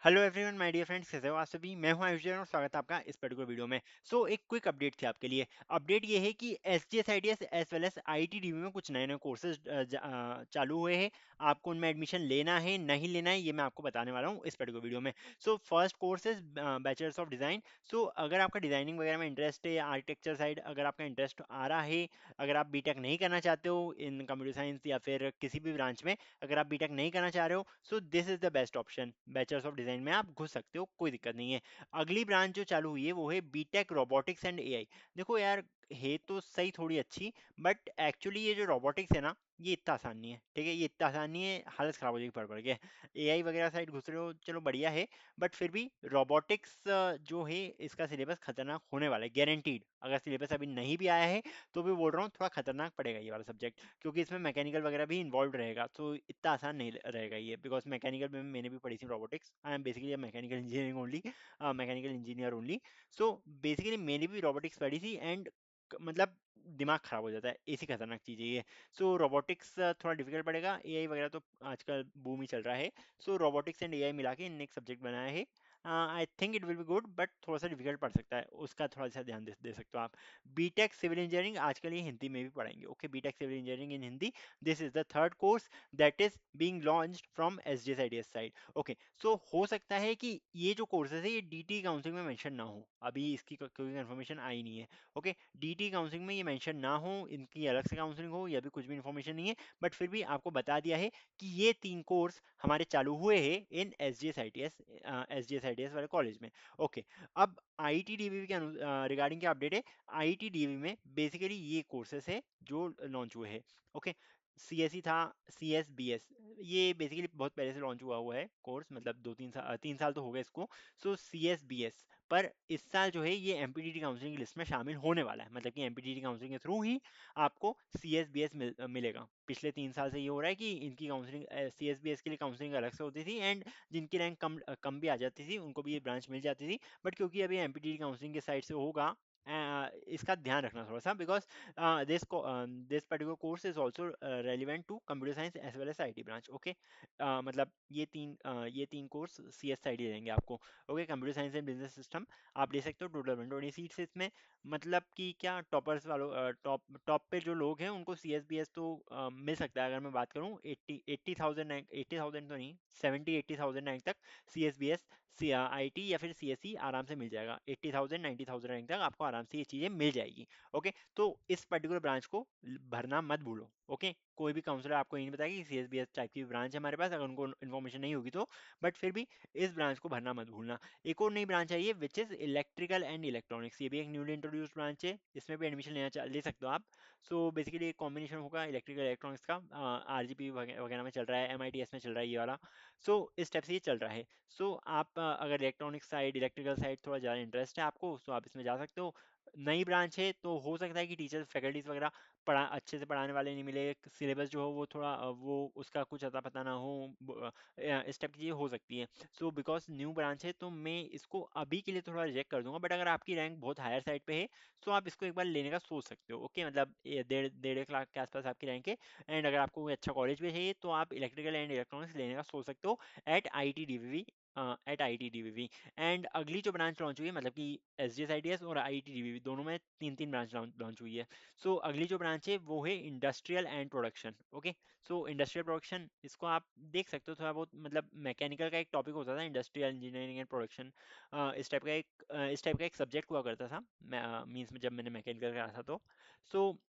Hello everyone my dear friends, कैसे हो आप सभी। मैं हूं आयुष जैन और स्वागत है आपका इस पर्टिकुलर वीडियो में। एक क्विक अपडेट थी आपके लिए। अपडेट ये है कि S G S I T S as well as I T D में कुछ नए नए कोर्सेज चालू हुए हैं। आपको उनमें एडमिशन लेना है नहीं लेना है ये मैं आपको बताने वाला हूँ इस पर्टिकुलर वीडियो में। First course is bachelors of design. अगर आपका डिज़ाइनिंग वगैरह में इंटरेस्ट है या आर्किटेक्चर साइड अगर आपका इंटरेस्ट आ रहा है, अगर आप बीटेक नहीं करना चाहते हो इन कंप्यूटर साइंस या फिर किसी भी ब्रांच में, अगर आप बीटेक नहीं करना चाह रहे हो, this is the best option. Bachelors of design में आप घुस सकते हो, कोई दिक्कत नहीं है। अगली ब्रांच जो चालू हुई है वो है बीटेक रोबोटिक्स एंड एआई। देखो यार, है तो सही थोड़ी अच्छी, बट एक्चुअली ये जो रोबोटिक्स है ना, ये इतना आसान नहीं है। ठीक है, ये इतना आसान नहीं है, हालत खराब हो जाएगी पढ़ पढ़ के। एआई वगैरह साइड घुस रहे हो, चलो बढ़िया है, बट फिर भी रोबोटिक्स जो है इसका सिलेबस खतरनाक होने वाला है, गारंटीड। अगर सिलेबस अभी नहीं भी आया है तो भी बोल रहा हूँ थोड़ा खतरनाक पड़ेगा ये वाला सब्जेक्ट, क्योंकि इसमें मैकेनिकल वगैरह भी इन्वॉल्व रहेगा। इतना आसान नहीं रहेगा ये, बिकॉज मैकेनिकल में मैंने भी पढ़ी थी robotics. I am basically mechanical engineering only, mechanical engineer only. Basically मैंने भी रोबोटिक्स पढ़ी थी एंड मतलब दिमाग खराब हो जाता है, ऐसी खतरनाक चीज़ है ये। रोबोटिक्स थोड़ा डिफिकल्ट पड़ेगा। एआई वगैरह तो आजकल बूम ही चल रहा है। रोबोटिक्स एंड एआई मिला के इनने एक सब्जेक्ट बनाया है। I think it will be good, but थोड़ा सा डिफिकल्ट पड़ सकता है, उसका थोड़ा सा ध्यान दे सकते हो आप। बीटेक सिविल इंजीनियरिंग आजकल ये हिंदी में भी पढ़ाएंगे। Okay, B Tech civil engineering in Hindi, this is the third course that is being launched from SGSIDS side. Okay, हो सकता है कि ये जो कोर्सेज है ये डीटी काउंसलिंग में मेंशन ना हो, अभी इसकी कोई कंफर्मेशन आई नहीं है। ओके, डीटी काउंसलिंग में ये मेंशन ना हो, इनकी अलग से काउंसलिंग हो, या भी कुछ भी इन्फॉर्मेशन नहीं है, बट फिर भी आपको बता दिया है कि ये तीन कोर्स हमारे चालू हुए हैं इन S G S I T S वाले कॉलेज में। ओके, अब आई टी डी के रिगार्डिंग क्या अपडेट है। आई टी डी में बेसिकली ये कोर्सेस है जो लॉन्च हुए हैं। ओके, सी एस सी था, सी एस बी एस, ये बेसिकली बहुत पहले से लॉन्च हुआ हुआ है कोर्स, मतलब 2-3 साल 3 साल तो हो गए इसको। सी एस बी एस पर इस साल जो है ये M P T T counselling की लिस्ट में शामिल होने वाला है, मतलब कि M P T T counselling के थ्रू ही आपको सी एस बी एस मिलेगा। पिछले 3 साल से ये हो रहा है कि इनकी counselling, C S B S के लिए काउंसलिंग अलग से होती थी, एंड जिनकी रैंक कम भी आ जाती थी उनको भी ये ब्रांच मिल जाती थी। बट क्योंकि अभी M P T T counselling के साइड से होगा, इसका ध्यान रखना थोड़ा सा, because this particular course is also relevant to computer science as well as I T branch. Okay, मतलब ये तीन course C S I T देंगे आपको। Okay, computer science and business system आप ले सकते हो। टोटल 120 सीट्स इसमें, मतलब कि क्या टॉपर्स वालों, टॉप पे जो लोग हैं उनको सी एस बी एस तो मिल सकता है। अगर मैं बात करूँ 80,000 रैंक, 80,000 तो नहीं, 70-80,000 रैंक तक C S B S, C I T या फिर सी एस सी आराम से मिल जाएगा। 80,000 90,000 रैंक तक आपको आराम से ये चीज़ें मिल जाएगी। ओके, तो इस पर्टिकुलर ब्रांच को भरना मत भूलो। ओके, कोई भी काउंसलर आपको ये नहीं बताएगा कि C S B S type की ब्रांच है हमारे पास, अगर उनको इन्फॉर्मेशन नहीं होगी तो। बट फिर भी इस ब्रांच को भरना मत भूलना। एक और नई ब्रांच आई है which is electrical and electronics, ये भी एक न्यूली इंट्रोड्यूस्ड ब्रांच है, इसमें भी एडमिशन ले सकते हो आप। बेसिकली एक कॉम्बिनेशन होगा इलेक्ट्रिकल इलेक्ट्रॉनिक्स का, आर जी पी वगैरह में चल रहा है, एम आई टी एस में चल रहा है ये वाला। इस टाइप से ये चल रहा है। आप अगर इलेक्ट्रॉनिक साइड, इलेक्ट्रिकल साइड थोड़ा ज़्यादा इंटरेस्ट है आपको, आप इसमें जा सकते हो। नई ब्रांच है तो हो सकता है कि टीचर्स फैकल्टीज वगैरह अच्छे से पढ़ाने वाले नहीं मिले, सिलेबस जो हो वो थोड़ा वो उसका कुछ अता पता ना हो, इस टाइप की चीज़ें हो सकती है। बिकॉज न्यू ब्रांच है तो मैं इसको अभी के लिए थोड़ा रिजेक्ट कर दूंगा, बट अगर आपकी रैंक बहुत हायर साइड पे है तो आप इसको एक बार लेने का सोच सकते हो। ओके, मतलब ये 1.5 1.5 लाख के आसपास आपकी रैंक है, एंड अगर आपको कोई अच्छा कॉलेज भी चाहिए तो आप इलेक्ट्रिकल एंड इलेक्ट्रॉनिक्स लेने का सोच सकते हो at I T D V V, at I T D V V. And अगली जो ब्रांच लॉन्च हुई है, मतलब कि S D S I T S और I T D V V दोनों में तीन तीन ब्रांच लॉन्च हुई है। अगली जो ब्रांच है वो है industrial and production. Okay, industrial production इसको आप देख सकते हो, थोड़ा बहुत मतलब मैकेनिकल का एक टॉपिक होता था, इंडस्ट्रियल इंजीनियरिंग एंड प्रोडक्शन। इस टाइप का एक सब्जेक्ट हुआ करता था, मीन्स में जब मैंने मैकेनिकल करा था तो।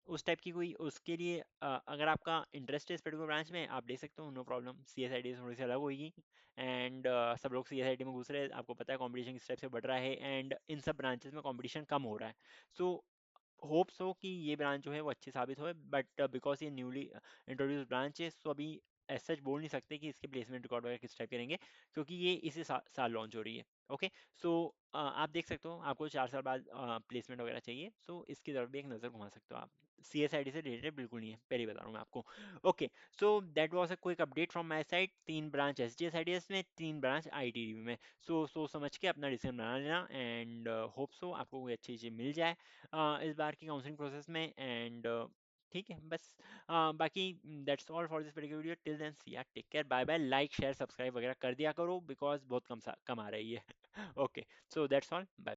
उस टाइप की कोई उसके लिए अगर आपका इंटरेस्ट है इस पर्टिकुलर ब्रांच में, आप ले सकते हो, no problem. C S I T थोड़ी सी अलग होगी, एंड सब लोग सी एस आई टी में घुस रहे हैं, आपको पता है कॉम्पिटिशन किस टाइप से बढ़ रहा है, एंड इन सब ब्रांचेस में कॉम्पिटिशन कम हो रहा है। सो होप्स हो कि ये ब्रांच जो है वो अच्छी साबित हो, बट बिकॉज ये न्यूली इंट्रोड्यूस ब्रांच है, अभी एज सच बोल नहीं सकते कि इसके प्लेसमेंट रिकॉर्ड वगैरह किस टाइप के रहेंगे, क्योंकि ये इसी साल लॉन्च हो रही है। ओके, आप देख सकते हो, आपको 4 साल बाद प्लेसमेंट वगैरह चाहिए, इसकी तरफ भी एक नज़र घुमा सकते हो आप। सी एस आई डी से रिलेटेड बिल्कुल नहीं है, पहले ही बता रहा हूँ मैं आपको। Okay, that was a quick update from my side. 3 branch S G S I D S में, 3 ब्रांच आई टी डी में। सोच समझ के अपना डिसीजन बना लेना, एंड होप सो आपको कोई अच्छी चीज़ मिल जाए इस बार की काउंसलिंग प्रोसेस में। एंड ठीक है बस। बाकी that's all for this particular video, till then see ya, take care, bye bye. Like share subscribe वगैरह कर दिया करो बिकॉज बहुत कम कम आ रही है। Okay, so that's all, bye.